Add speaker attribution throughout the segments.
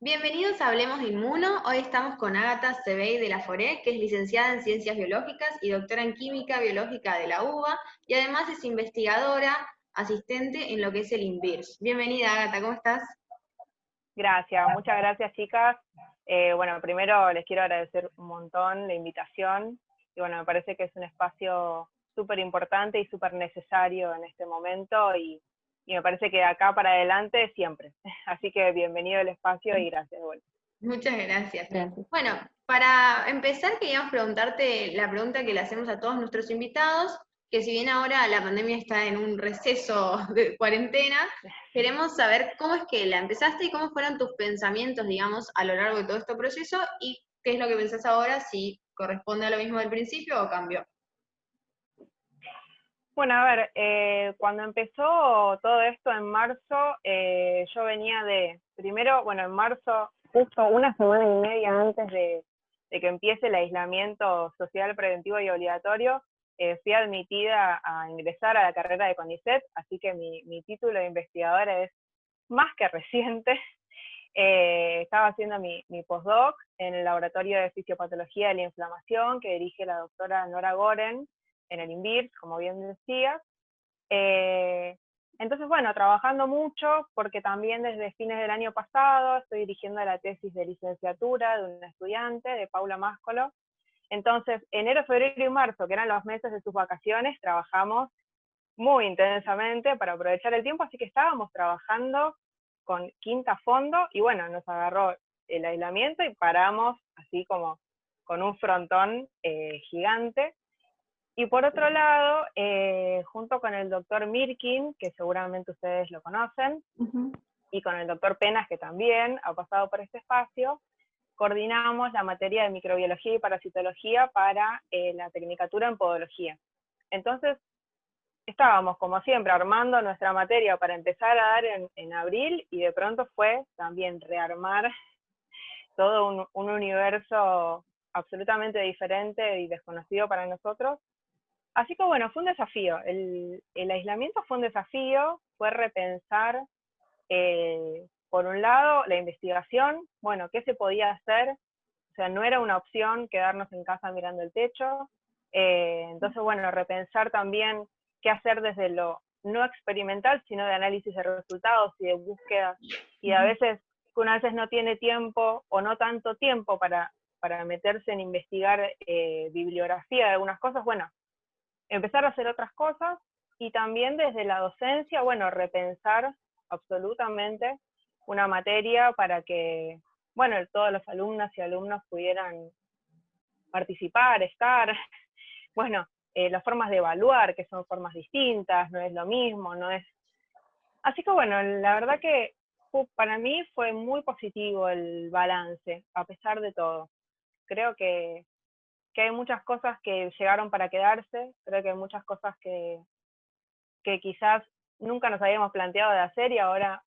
Speaker 1: Bienvenidos a Hablemos de Inmuno. Hoy estamos con Ágata Sebey de la FORE, que es licenciada en Ciencias Biológicas y doctora en Química Biológica de la UBA, y además es investigadora asistente en lo que es el INVIRS. Bienvenida, Ágata, ¿cómo estás?
Speaker 2: Gracias, muchas gracias, chicas. Bueno, primero les quiero agradecer un montón la invitación, y bueno, me parece que es un espacio súper importante y súper necesario en este momento, y me parece que de acá para adelante siempre. Así que bienvenido al espacio y gracias de vuelta.
Speaker 1: Muchas gracias.
Speaker 2: Gracias.
Speaker 1: Bueno, para empezar queríamos preguntarte la pregunta que le hacemos a todos nuestros invitados, que si bien ahora la pandemia está en un receso de cuarentena, queremos saber cómo es que la empezaste y cómo fueron tus pensamientos, digamos, a lo largo de todo este proceso y qué es lo que pensás ahora, si corresponde a lo mismo del principio o cambió.
Speaker 2: Bueno, a ver, cuando empezó todo esto en marzo, yo venía primero, bueno, en marzo, justo una semana y media antes de que empiece el aislamiento social preventivo y obligatorio, fui admitida a ingresar a la carrera de CONICET, así que mi título de investigadora es más que reciente. Estaba haciendo mi postdoc en el Laboratorio de Fisiopatología de la Inflamación, que dirige la doctora Nora Goren, en el INVIRS, como bien decías. Entonces, bueno, trabajando mucho, porque también desde fines del año pasado estoy dirigiendo la tesis de licenciatura de una estudiante, de Paula Máscolo. Entonces, enero, febrero y marzo, que eran los meses de sus vacaciones, trabajamos muy intensamente para aprovechar el tiempo, así que estábamos trabajando con quinta fondo, y bueno, nos agarró el aislamiento y paramos así como con un frontón gigante. Y por otro lado, junto con el doctor Mirkin, que seguramente ustedes lo conocen, y con el doctor Penas, que también ha pasado por este espacio, coordinamos la materia de microbiología y parasitología para la tecnicatura en podología. Entonces, estábamos, como siempre, armando nuestra materia para empezar a dar en abril, y de pronto fue también rearmar todo un universo absolutamente diferente y desconocido para nosotros. Así que bueno, fue un desafío. El aislamiento fue un desafío, fue repensar, por un lado, la investigación, bueno, qué se podía hacer. O sea, no era una opción quedarnos en casa mirando el techo. Entonces, bueno, repensar también qué hacer desde lo no experimental, sino de análisis de resultados y de búsqueda. Y a veces, una veces no tiene tiempo o no tanto tiempo para meterse en investigar bibliografía de algunas cosas, bueno, empezar a hacer otras cosas. Y también desde la docencia, bueno, repensar absolutamente una materia para que, bueno, todos los alumnas y alumnos pudieran participar, estar. Bueno, las formas de evaluar, que son formas distintas, no es lo mismo, no es... Así que bueno, la verdad que para mí fue muy positivo el balance, a pesar de todo. Creo que hay muchas cosas que llegaron para quedarse, creo que hay muchas cosas que quizás nunca nos habíamos planteado de hacer y ahora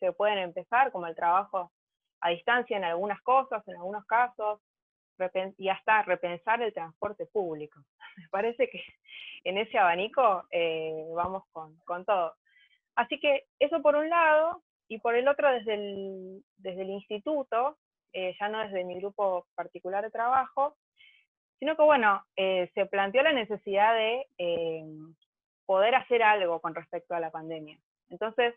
Speaker 2: se pueden empezar, como el trabajo a distancia en algunas cosas, en algunos casos, y hasta repensar el transporte público. Me parece que en ese abanico vamos con todo. Así que eso por un lado, y por el otro desde el instituto, ya no desde mi grupo particular de trabajo, sino que bueno, se planteó la necesidad de poder hacer algo con respecto a la pandemia. Entonces,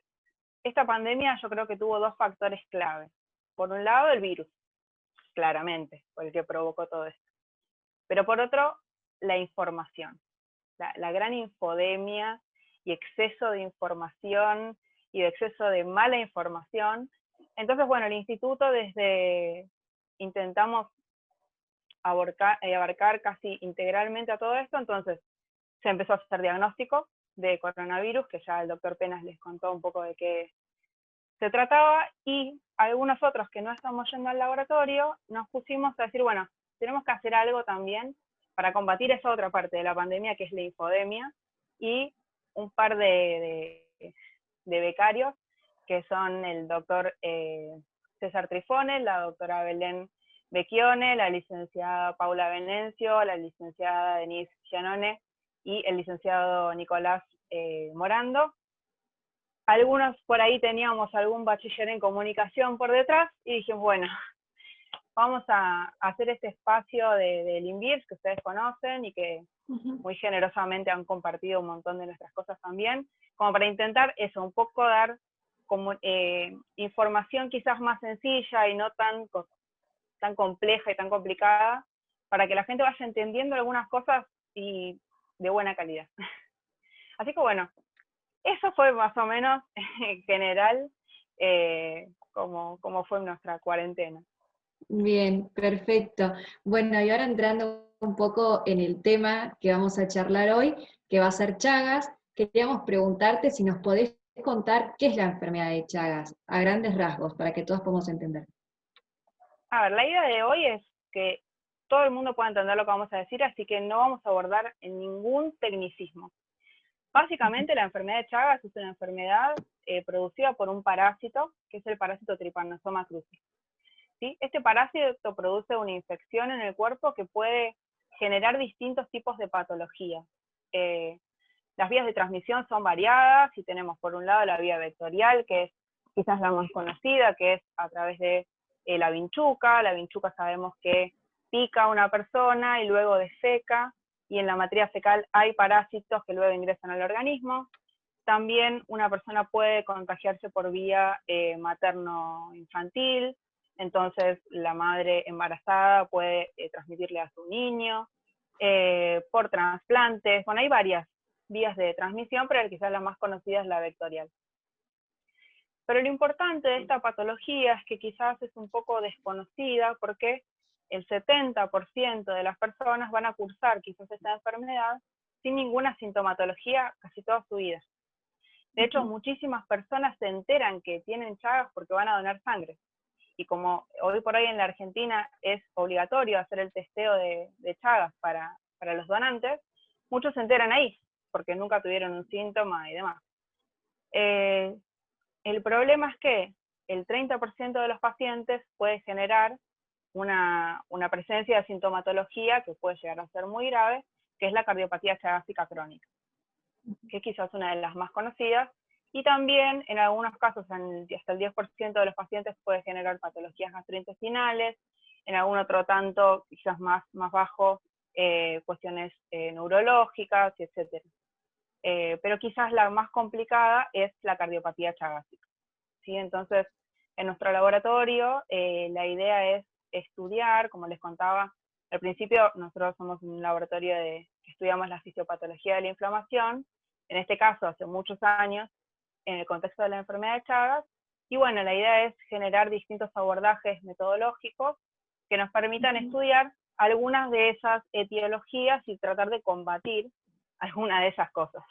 Speaker 2: esta pandemia yo creo que tuvo dos factores clave. Por un lado, el virus, claramente, por el que provocó todo esto. Pero por otro, la información, la gran infodemia y exceso de información y de exceso de mala información. Entonces, bueno, el instituto intentamos abarcar casi integralmente a todo esto. Entonces se empezó a hacer diagnóstico de coronavirus, que ya el doctor Penas les contó un poco de qué se trataba, y algunos otros que no estamos yendo al laboratorio, nos pusimos a decir, bueno, tenemos que hacer algo también para combatir esa otra parte de la pandemia, que es la infodemia, y un par de becarios, que son el doctor César Trifone, la doctora Belén Becchione, la licenciada Paula Venencio, la licenciada Denise Gianone y el licenciado Nicolás Morando. algunos por ahí teníamos algún bachiller en comunicación por detrás, y dijimos, bueno, vamos a hacer este espacio del INVIRS que ustedes conocen y que muy generosamente han compartido un montón de nuestras cosas también, como para intentar eso, un poco dar como, información quizás más sencilla y no tan compleja y tan complicada, para que la gente vaya entendiendo algunas cosas y de buena calidad. Así que bueno, eso fue más o menos en general como fue nuestra cuarentena.
Speaker 3: Bien, perfecto. Bueno, y ahora entrando un poco en el tema que vamos a charlar hoy, que va a ser Chagas, queríamos preguntarte si nos podés contar qué es la enfermedad de Chagas, a grandes rasgos, para que todos podamos entender.
Speaker 2: A ver, la idea de hoy es que todo el mundo pueda entender lo que vamos a decir, así que no vamos a abordar en ningún tecnicismo. Básicamente la enfermedad de Chagas es una enfermedad producida por un parásito, que es el parásito Trypanosoma cruzi. ¿Sí? Este parásito produce una infección en el cuerpo que puede generar distintos tipos de patologías. Las vías de transmisión son variadas, y tenemos por un lado la vía vectorial, que es quizás la más conocida, que es a través de la vinchuca. La vinchuca sabemos que pica a una persona y luego defeca, y en la materia fecal hay parásitos que luego ingresan al organismo. También una persona puede contagiarse por vía materno-infantil, entonces la madre embarazada puede transmitirle a su niño, por trasplantes. Bueno, hay varias vías de transmisión, pero quizás la más conocida es la vectorial. Pero lo importante de esta patología es que quizás es un poco desconocida, porque el 70% de las personas van a cursar quizás esta enfermedad sin ninguna sintomatología casi toda su vida. De hecho, muchísimas personas se enteran que tienen Chagas porque van a donar sangre. Y como hoy por hoy en la Argentina es obligatorio hacer el testeo de Chagas para los donantes, muchos se enteran ahí, porque nunca tuvieron un síntoma y demás. El problema es que el 30% de los pacientes puede generar una presencia de sintomatología que puede llegar a ser muy grave, que es la cardiopatía chagásica crónica, que quizás es una de las más conocidas, y también en algunos casos hasta el 10% de los pacientes puede generar patologías gastrointestinales, en algún otro tanto, quizás más bajo, cuestiones neurológicas, etc. Pero quizás la más complicada es la cardiopatía chagásica. ¿Sí? Entonces, en nuestro laboratorio, la idea es estudiar, como les contaba al principio, nosotros somos un laboratorio que estudiamos la fisiopatología de la inflamación, en este caso hace muchos años, en el contexto de la enfermedad de Chagas, y bueno, la idea es generar distintos abordajes metodológicos que nos permitan estudiar algunas de esas etiologías y tratar de combatir alguna de esas cosas.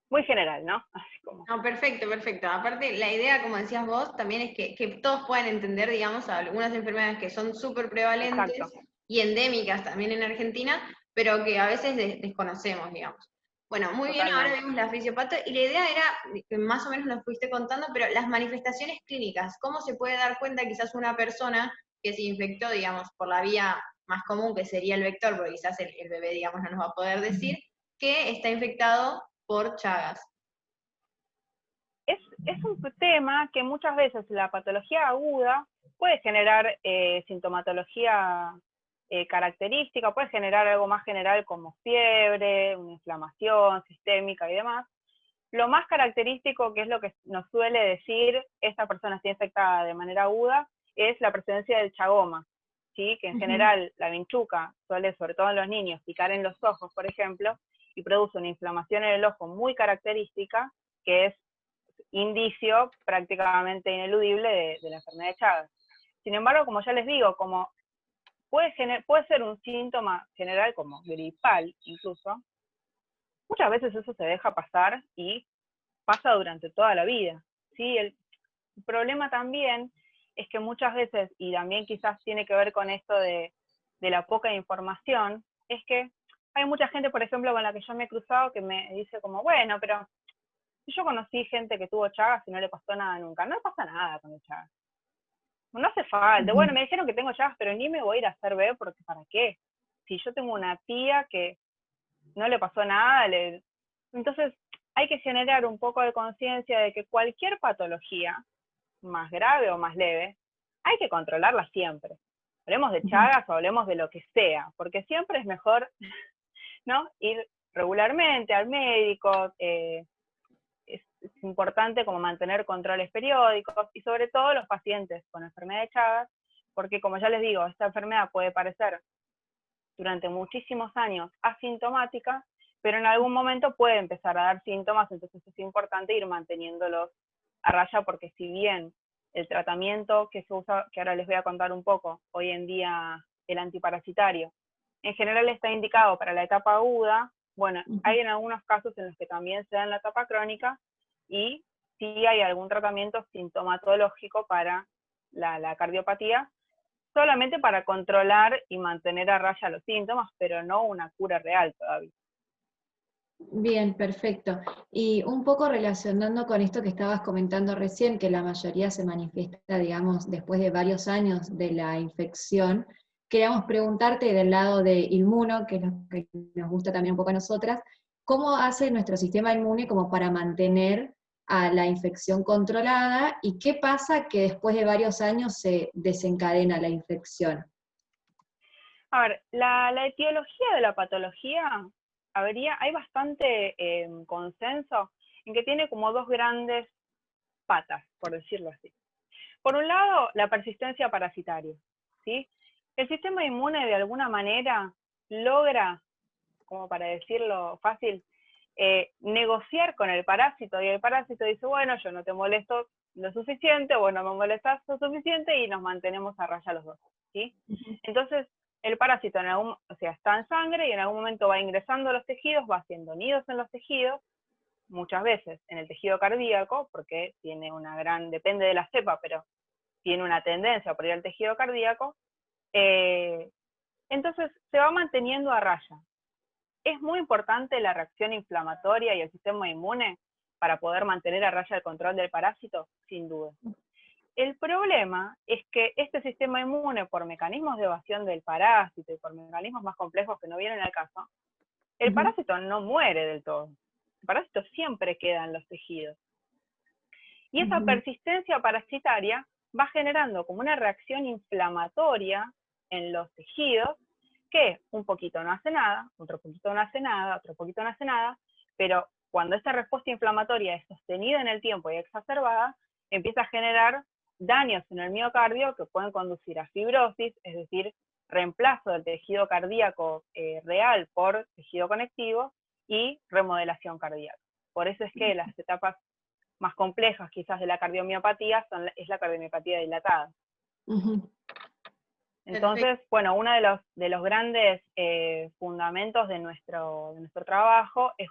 Speaker 2: Muy general, ¿no? Así como...
Speaker 1: No, perfecto, perfecto. Aparte, la idea, como decías vos, también es que todos puedan entender, digamos, algunas enfermedades que son súper prevalentes. Exacto. Y endémicas también en Argentina, pero que a veces desconocemos, digamos. Bueno, muy bien, ahora vemos la fisiopato, y la idea era, que más o menos nos fuiste contando, pero las manifestaciones clínicas, ¿cómo se puede dar cuenta quizás una persona que se infectó, digamos, por la vía más común, que sería el vector, porque quizás el bebé, digamos, no nos va a poder decir, que está infectado por Chagas?
Speaker 2: Es un tema que muchas veces la patología aguda puede generar sintomatología característica, puede generar algo más general como fiebre, una inflamación sistémica y demás. Lo más característico, que es lo que nos suele decir esta persona está infectada de manera aguda, es la presencia del chagoma, ¿sí? Que en general la vinchuca suele, sobre todo en los niños, picar en los ojos, por ejemplo, y produce una inflamación en el ojo muy característica, que es indicio prácticamente ineludible de la enfermedad de Chagas. Sin embargo, como ya les digo, como puede ser un síntoma general como gripal incluso, muchas veces eso se deja pasar y pasa durante toda la vida. ¿Sí? El problema también es que muchas veces, y también quizás tiene que ver con esto de la poca información, es que hay mucha gente, por ejemplo, con la que yo me he cruzado, que me dice como, bueno, pero yo conocí gente que tuvo Chagas y no le pasó nada nunca. No le pasa nada con el Chagas. No hace falta. Bueno, me dijeron que tengo Chagas, pero ni me voy a ir a hacer ver porque ¿para qué? Si yo tengo una tía que no le pasó nada, entonces hay que generar un poco de conciencia de que cualquier patología, más grave o más leve, hay que controlarla siempre. Hablemos de Chagas o hablemos de lo que sea, porque siempre es mejor, ¿no?, ir regularmente al médico. Es importante como mantener controles periódicos, y sobre todo los pacientes con enfermedad de Chagas, porque como ya les digo, esta enfermedad puede parecer durante muchísimos años asintomática, pero en algún momento puede empezar a dar síntomas, entonces es importante ir manteniéndolos a raya, porque si bien el tratamiento que se usa, que ahora les voy a contar un poco, hoy en día el antiparasitario, en general está indicado para la etapa aguda, bueno, hay en algunos casos en los que también se da en la etapa crónica, y sí hay algún tratamiento sintomatológico para la cardiopatía, solamente para controlar y mantener a raya los síntomas, pero no una cura real todavía.
Speaker 3: Bien, perfecto. Y un poco relacionando con esto que estabas comentando recién, que la mayoría se manifiesta, digamos, después de varios años de la infección, queríamos preguntarte del lado de inmuno, que es lo que nos gusta también un poco a nosotras, ¿cómo hace nuestro sistema inmune como para mantener a la infección controlada y qué pasa que después de varios años se desencadena la infección?
Speaker 2: A ver, la etiología de la patología, hay bastante consenso en que tiene como dos grandes patas, por decirlo así. Por un lado, la persistencia parasitaria, ¿sí? El sistema inmune de alguna manera logra, como para decirlo fácil, negociar con el parásito, y el parásito dice, bueno, yo no te molesto lo suficiente, o no me molestas lo suficiente, y nos mantenemos a raya los dos, ¿sí? Entonces, el parásito está en sangre, y en algún momento va ingresando a los tejidos, va haciendo nidos en los tejidos, muchas veces en el tejido cardíaco, porque tiene depende de la cepa, pero tiene una tendencia por ir al tejido cardíaco, entonces se va manteniendo a raya. Es muy importante la reacción inflamatoria y el sistema inmune para poder mantener a raya el control del parásito, sin duda. El problema es que este sistema inmune, por mecanismos de evasión del parásito y por mecanismos más complejos que no vienen al caso, el parásito no muere del todo. El parásito siempre queda en los tejidos. Y esa persistencia parasitaria va generando como una reacción inflamatoria en los tejidos, que un poquito no hace nada, otro poquito no hace nada, otro poquito no hace nada, pero cuando esta respuesta inflamatoria es sostenida en el tiempo y exacerbada, empieza a generar daños en el miocardio que pueden conducir a fibrosis, es decir, reemplazo del tejido cardíaco real por tejido conectivo, y remodelación cardíaca. Por eso es que las etapas más complejas quizás de la cardiomiopatía es la cardiomiopatía dilatada. Entonces, bueno, uno de los grandes fundamentos de nuestro trabajo es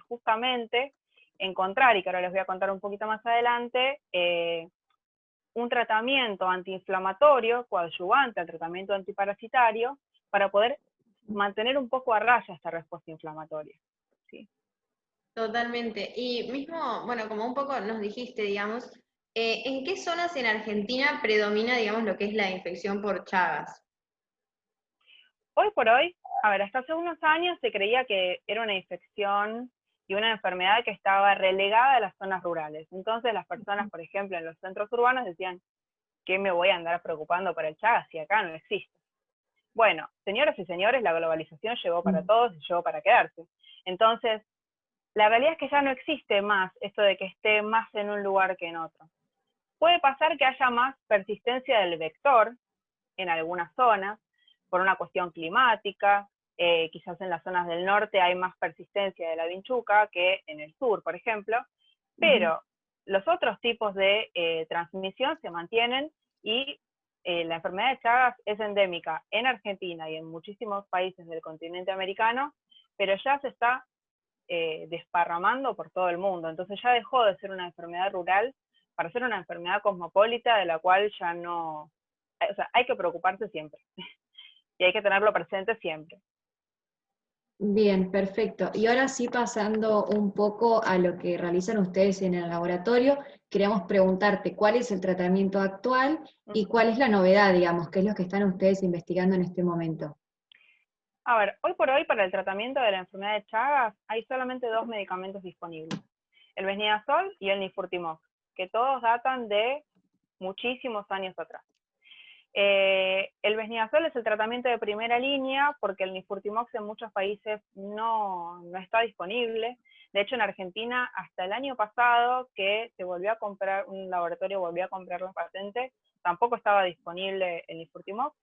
Speaker 2: justamente encontrar, y que ahora les voy a contar un poquito más adelante, un tratamiento antiinflamatorio coadyuvante al tratamiento antiparasitario para poder mantener un poco a raya esta respuesta inflamatoria, ¿sí?
Speaker 1: Totalmente. Y mismo, bueno, como un poco nos dijiste, digamos, ¿en qué zonas en Argentina predomina, digamos, lo que es la infección por Chagas?
Speaker 2: Hoy por hoy, hasta hace unos años se creía que era una infección y una enfermedad que estaba relegada a las zonas rurales. Entonces las personas, por ejemplo, en los centros urbanos decían, ¿qué me voy a andar preocupando por el Chagas si acá no existe? Bueno, señoras y señores, la globalización llegó para todos y llegó para quedarse. Entonces, la realidad es que ya no existe más esto de que esté más en un lugar que en otro. Puede pasar que haya más persistencia del vector en algunas zonas, por una cuestión climática, quizás en las zonas del norte hay más persistencia de la vinchuca que en el sur, por ejemplo, pero los otros tipos de transmisión se mantienen, y la enfermedad de Chagas es endémica en Argentina y en muchísimos países del continente americano, pero ya se está desparramando por todo el mundo. Entonces ya dejó de ser una enfermedad rural para ser una enfermedad cosmopolita, de la cual ya no... O sea, hay que preocuparse siempre. Y hay que tenerlo presente siempre.
Speaker 3: Bien, perfecto. Y ahora sí, pasando un poco a lo que realizan ustedes en el laboratorio, queríamos preguntarte cuál es el tratamiento actual y cuál es la novedad, digamos, qué es lo que están ustedes investigando en este momento.
Speaker 2: A ver, hoy por hoy para el tratamiento de la enfermedad de Chagas hay solamente 2 medicamentos disponibles, el Besnidazol y el Nifurtimox, que todos datan de muchísimos años atrás. El Besnidazol es el tratamiento de primera línea porque el Nifurtimox en muchos países no está disponible. De hecho, en Argentina, hasta el año pasado, que se volvió a comprar, un laboratorio volvió a comprar la patente, tampoco estaba disponible el Nifurtimox.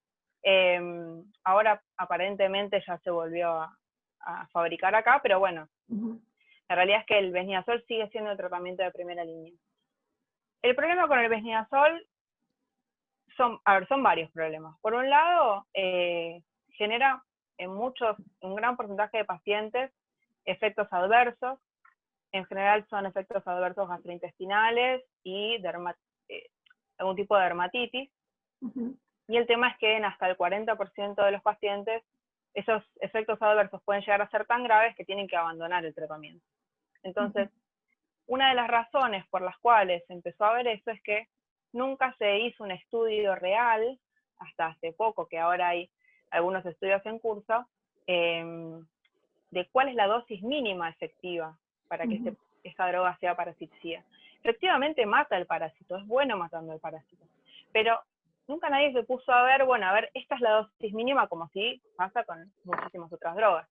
Speaker 2: Ahora, aparentemente, ya se volvió a fabricar acá, pero bueno, la realidad es que el Besnidazol sigue siendo el tratamiento de primera línea. El problema con el Besnidazol son varios problemas. Por un lado, genera en un gran porcentaje de pacientes efectos adversos. En general son efectos adversos gastrointestinales y algún tipo de dermatitis. Y el tema es que en hasta el 40% de los pacientes esos efectos adversos pueden llegar a ser tan graves que tienen que abandonar el tratamiento. Entonces, una de las razones por las cuales se empezó a ver eso es que nunca se hizo un estudio real, hasta hace poco, que ahora hay algunos estudios en curso, de cuál es la dosis mínima efectiva para que esa droga sea parasiticida. Efectivamente mata el parásito, es bueno matando el parásito, pero nunca nadie se puso a ver, bueno, a ver, esta es la dosis mínima, como si pasa con muchísimas otras drogas.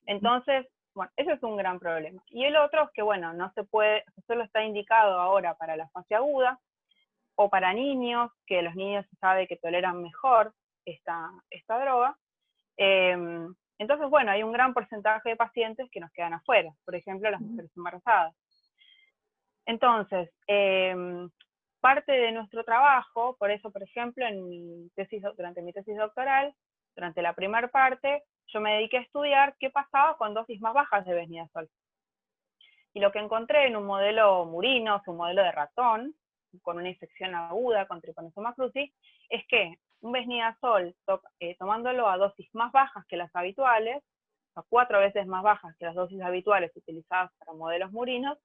Speaker 2: Entonces, bueno, ese es un gran problema. Y el otro es que, bueno, no se puede, solo está indicado ahora para la fase aguda, o para niños, que los niños se sabe que toleran mejor esta droga. Entonces, bueno, hay un gran porcentaje de pacientes que nos quedan afuera, por ejemplo, las mujeres embarazadas. Entonces, parte de nuestro trabajo, por eso, por ejemplo, durante mi tesis doctoral, durante la primera parte, yo me dediqué a estudiar qué pasaba con dosis más bajas de Besnidazol. Y lo que encontré en un modelo murino, un modelo de ratón, con una infección aguda con Trypanosoma cruzi, es que un Besnidazol, tomándolo a dosis más bajas que las habituales, o 4 veces más bajas que las dosis habituales utilizadas para modelos murinos,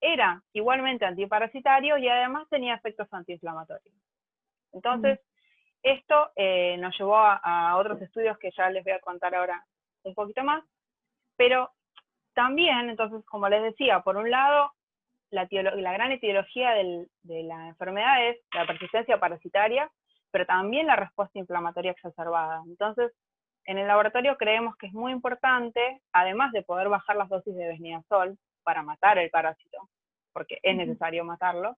Speaker 2: era igualmente antiparasitario y además tenía efectos antiinflamatorios. Entonces, esto nos llevó a otros estudios que ya les voy a contar ahora un poquito más, pero también, entonces, como les decía, por un lado, la gran etiología de la enfermedad es la persistencia parasitaria, pero también la respuesta inflamatoria exacerbada. Entonces, en el laboratorio creemos que es muy importante, además de poder bajar las dosis de Besnidazol para matar el parásito, porque es necesario matarlo,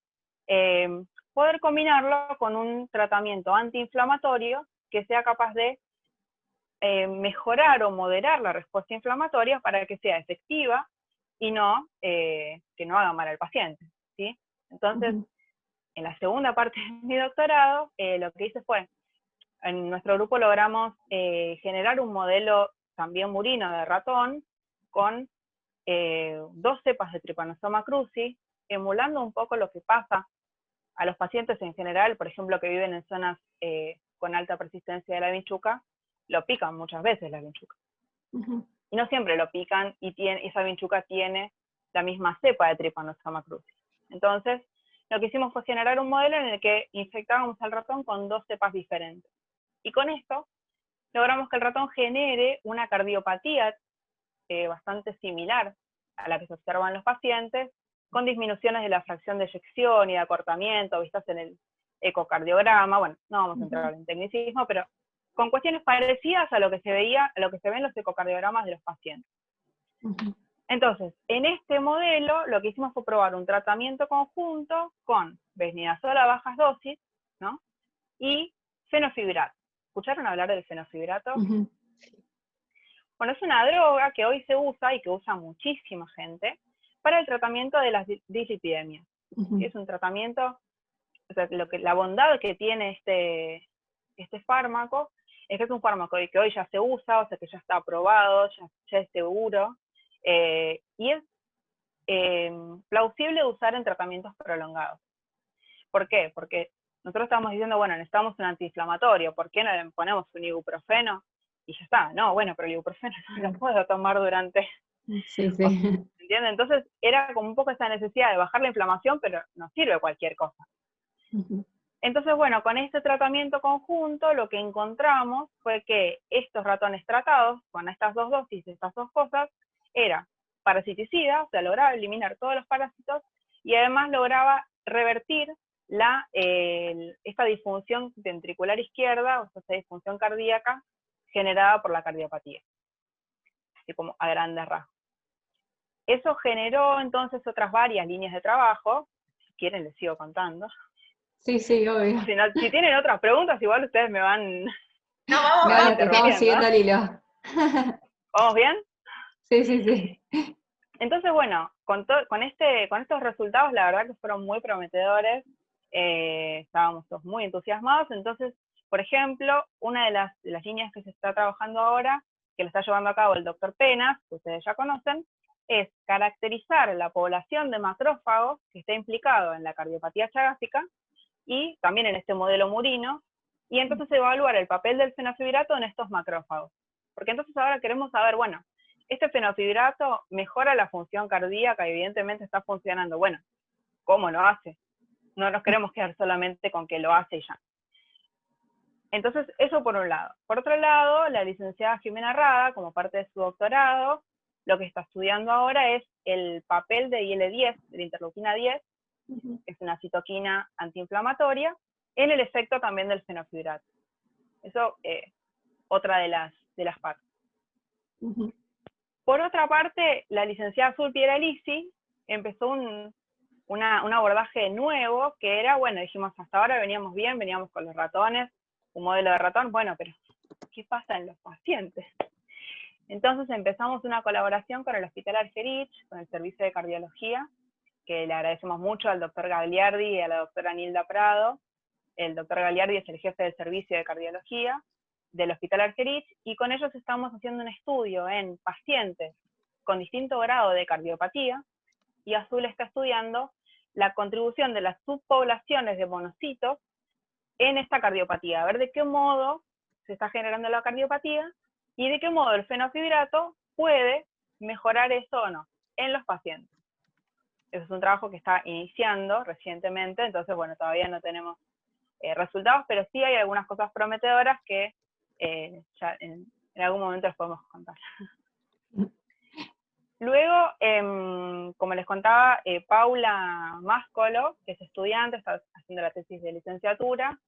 Speaker 2: poder combinarlo con un tratamiento antiinflamatorio que sea capaz de mejorar o moderar la respuesta inflamatoria para que sea efectiva y que no haga mal al paciente, ¿sí? Entonces, en la segunda parte de mi doctorado, lo que hice fue, en nuestro grupo logramos generar un modelo también murino de ratón con 2 cepas de Trypanosoma cruzi, emulando un poco lo que pasa a los pacientes en general, por ejemplo, que viven en zonas con alta persistencia de la vinchuca, lo pican muchas veces la vinchuca. Y no siempre lo pican y esa vinchuca tiene la misma cepa de Trypanosoma cruzi. Entonces, lo que hicimos fue generar un modelo en el que infectábamos al ratón con 2 cepas diferentes. Y con esto logramos que el ratón genere una cardiopatía bastante similar a la que se observa en los pacientes, con disminuciones de la fracción de eyección y de acortamiento, vistas en el ecocardiograma. Bueno, no vamos a entrar en tecnicismo, pero con cuestiones parecidas a lo que se ve en los ecocardiogramas de los pacientes. Entonces, en este modelo, lo que hicimos fue probar un tratamiento conjunto con Besnidazol a bajas dosis, ¿no? Y fenofibrato. ¿Escucharon hablar del fenofibrato? Bueno, es una droga que hoy se usa y que usa muchísima gente para el tratamiento de las dislipidemias. Es un tratamiento, o sea, la bondad que tiene este fármaco es que es un fármaco que hoy ya se usa, o sea que ya está aprobado, ya es seguro, y es plausible de usar en tratamientos prolongados. ¿Por qué? Porque nosotros estamos diciendo, bueno, necesitamos un antiinflamatorio, ¿por qué no le ponemos un ibuprofeno? Y ya está, no, bueno, pero el ibuprofeno no lo puedo tomar durante...
Speaker 3: Sí.
Speaker 2: ¿Entienden? Entonces era como un poco esa necesidad de bajar la inflamación, pero no sirve cualquier cosa. Entonces, bueno, con este tratamiento conjunto lo que encontramos fue que estos ratones tratados con estas dos dosis, estas dos cosas, era parasiticida, o sea, lograba eliminar todos los parásitos y además lograba revertir esta disfunción ventricular izquierda, o sea, esta disfunción cardíaca generada por la cardiopatía, así como a grandes rasgos. Eso generó entonces otras varias líneas de trabajo, si quieren les sigo contando.
Speaker 3: Sí, sí, obvio.
Speaker 2: Si tienen otras preguntas, igual ustedes me van...
Speaker 1: No, vamos,
Speaker 3: No,
Speaker 1: vamos.
Speaker 3: no, te estamos siguiendo al hilo.
Speaker 2: ¿Vamos bien?
Speaker 3: Sí, sí, sí.
Speaker 2: Entonces, bueno, con estos resultados, la verdad que fueron muy prometedores, estábamos todos muy entusiasmados. Entonces, por ejemplo, una de las líneas que se está trabajando ahora, que lo está llevando a cabo el doctor Penas, que ustedes ya conocen, es caracterizar la población de macrófagos que está implicado en la cardiopatía chagásica y también en este modelo murino, y entonces evaluar el papel del fenofibrato en estos macrófagos. Porque entonces ahora queremos saber, bueno, este fenofibrato mejora la función cardíaca, evidentemente está funcionando. Bueno, ¿cómo lo hace? No nos queremos quedar solamente con que lo hace y ya. Entonces, eso por un lado. Por otro lado, la licenciada Jimena Rada, como parte de su doctorado, lo que está estudiando ahora es el papel de IL-10, de la interleuquina 10, que es una citoquina antiinflamatoria, en el efecto también del fenofibrato. Eso, otra de las partes. Por otra parte, la licenciada Azul Pieralisi empezó un abordaje nuevo, que era, bueno, dijimos, hasta ahora veníamos bien, veníamos con los ratones, un modelo de ratón, bueno, pero ¿qué pasa en los pacientes? Entonces empezamos una colaboración con el Hospital Argerich, con el Servicio de Cardiología, que le agradecemos mucho al doctor Gagliardi y a la doctora Nilda Prado. El doctor Gagliardi es el jefe del Servicio de Cardiología del Hospital Argerich, y con ellos estamos haciendo un estudio en pacientes con distinto grado de cardiopatía, y Azul está estudiando la contribución de las subpoblaciones de monocitos en esta cardiopatía, a ver de qué modo se está generando la cardiopatía, y de qué modo el fenofibrato puede mejorar eso o no en los pacientes. Eso es un trabajo que está iniciando recientemente, entonces, bueno, todavía no tenemos resultados, pero sí hay algunas cosas prometedoras que ya en algún momento les podemos contar. Luego, como les contaba, Paula Máscolo, que es estudiante, está haciendo la tesis de licenciatura,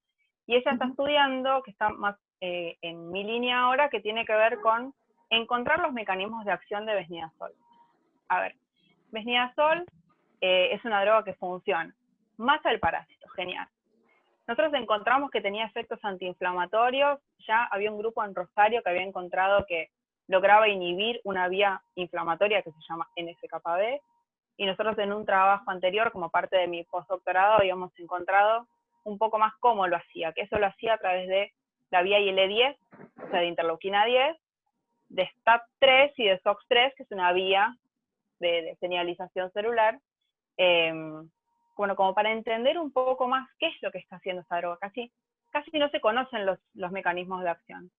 Speaker 2: y ella está estudiando, que está más en mi línea ahora, que tiene que ver con encontrar los mecanismos de acción de besnidazol. A ver, besnidazol es una droga que funciona, mata el parásito, genial. Nosotros encontramos que tenía efectos antiinflamatorios, ya había un grupo en Rosario que había encontrado que lograba inhibir una vía inflamatoria que se llama NF-κB, y nosotros en un trabajo anterior, como parte de mi postdoctorado, habíamos encontrado un poco más cómo lo hacía, que eso lo hacía a través de la vía IL-10, o sea, de interleuquina 10, de STAT3 y de SOX3, que es una vía de señalización celular, bueno, como para entender un poco más qué es lo que está haciendo esta droga. Casi no se conocen los mecanismos de acción.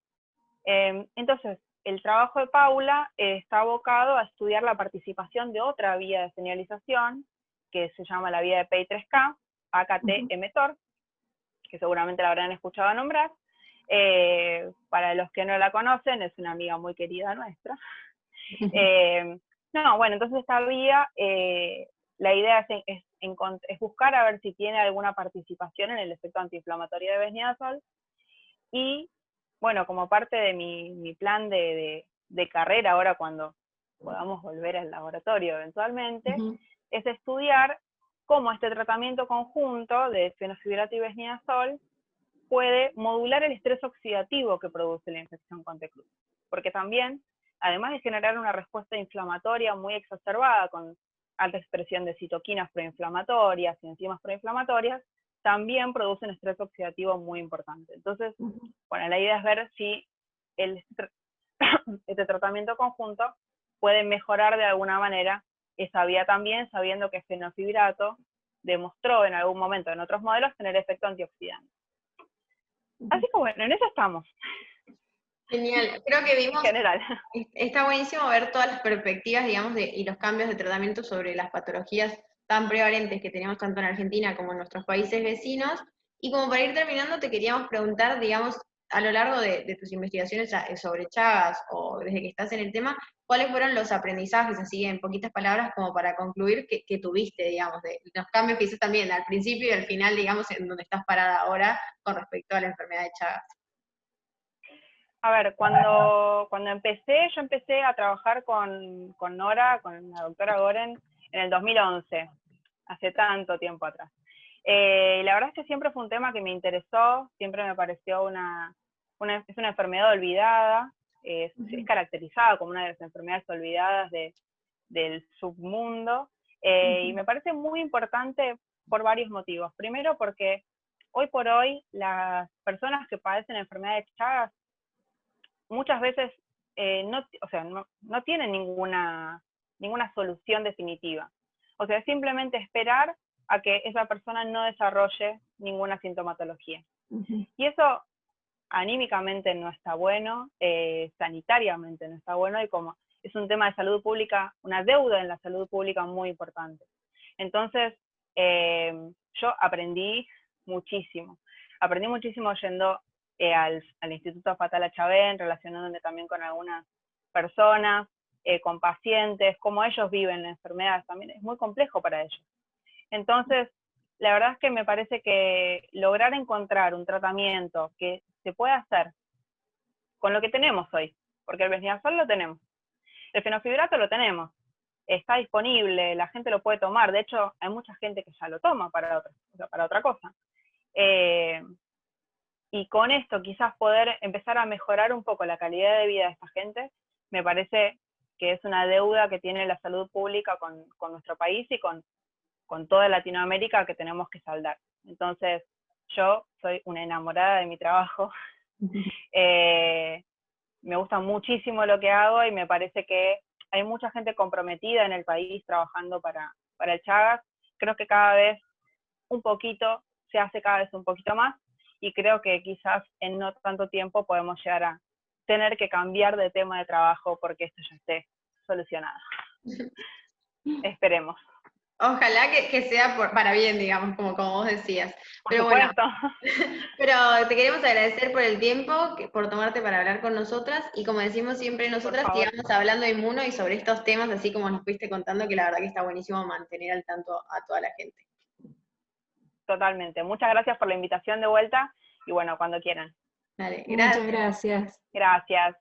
Speaker 2: Entonces, el trabajo de Paula está abocado a estudiar la participación de otra vía de señalización, que se llama la vía de PI3K, AKT-mTOR, que seguramente la habrán escuchado nombrar. Para los que no la conocen, es una amiga muy querida nuestra. No, bueno, entonces esta vía, la idea es buscar a ver si tiene alguna participación en el efecto antiinflamatorio de besnidazol, y bueno, como parte de mi plan de carrera, ahora cuando podamos volver al laboratorio eventualmente, es estudiar cómo este tratamiento conjunto de fenofibrato y besnidazol puede modular el estrés oxidativo que produce la infección con T. cruzi. Porque también, además de generar una respuesta inflamatoria muy exacerbada con alta expresión de citoquinas proinflamatorias y enzimas proinflamatorias, también produce un estrés oxidativo muy importante. Entonces, bueno, la idea es ver si este tratamiento conjunto puede mejorar de alguna manera esa vía también, sabiendo que fenofibrato demostró en algún momento en otros modelos tener efecto antioxidante. Así que bueno, en eso estamos.
Speaker 1: Genial, creo que vimos,
Speaker 2: en general.
Speaker 1: Está buenísimo ver todas las perspectivas, digamos, y los cambios de tratamiento sobre las patologías tan prevalentes que tenemos tanto en Argentina como en nuestros países vecinos, Y como para ir terminando, te queríamos preguntar, digamos, a lo largo de tus investigaciones sobre Chagas o desde que estás en el tema, ¿cuáles fueron los aprendizajes, así en poquitas palabras, como para concluir que tuviste, digamos, de los cambios que hiciste también al principio y al final, digamos, en donde estás parada ahora con respecto a la enfermedad de Chagas?
Speaker 2: A ver, cuando yo empecé a trabajar con Nora, con la doctora Goren, en el 2011, hace tanto tiempo atrás. La verdad es que siempre fue un tema que me interesó, siempre me pareció es una enfermedad olvidada, es caracterizada como una de las enfermedades olvidadas del submundo, y me parece muy importante por varios motivos. Primero porque hoy por hoy las personas que padecen enfermedad de Chagas muchas veces no tienen ninguna solución definitiva. O sea, simplemente esperar a que esa persona no desarrolle ninguna sintomatología. Y eso anímicamente no está bueno, sanitariamente no está bueno, y como es un tema de salud pública, una deuda en la salud pública muy importante. Entonces, yo aprendí muchísimo yendo al Instituto Fatala Chabén, relacionándome también con algunas personas, con pacientes, cómo ellos viven la enfermedad, también es muy complejo para ellos. Entonces, la verdad es que me parece que lograr encontrar un tratamiento que se pueda hacer con lo que tenemos hoy, porque el Besniazol lo tenemos, el fenofibrato lo tenemos, está disponible, la gente lo puede tomar, de hecho hay mucha gente que ya lo toma para otra cosa. Y con esto quizás poder empezar a mejorar un poco la calidad de vida de esta gente, me parece que es una deuda que tiene la salud pública con nuestro país y con toda Latinoamérica que tenemos que saldar. Entonces, yo soy una enamorada de mi trabajo, me gusta muchísimo lo que hago y me parece que hay mucha gente comprometida en el país trabajando para el Chagas. Creo que cada vez se hace cada vez un poquito más, y creo que quizás en no tanto tiempo podemos llegar a tener que cambiar de tema de trabajo porque esto ya esté solucionado. Esperemos.
Speaker 1: Ojalá que sea para bien, digamos, como vos decías.
Speaker 2: Por
Speaker 1: Pero
Speaker 2: supuesto.
Speaker 1: bueno, pero te queremos agradecer por el tiempo, por tomarte para hablar con nosotras, y como decimos siempre nosotras, sigamos hablando de Inmuno y sobre estos temas, así como nos fuiste contando, que la verdad que está buenísimo mantener al tanto a toda la gente.
Speaker 2: Totalmente. Muchas gracias por la invitación de vuelta, y bueno, cuando quieran.
Speaker 1: Dale, gracias.
Speaker 3: Muchas gracias.
Speaker 2: Gracias.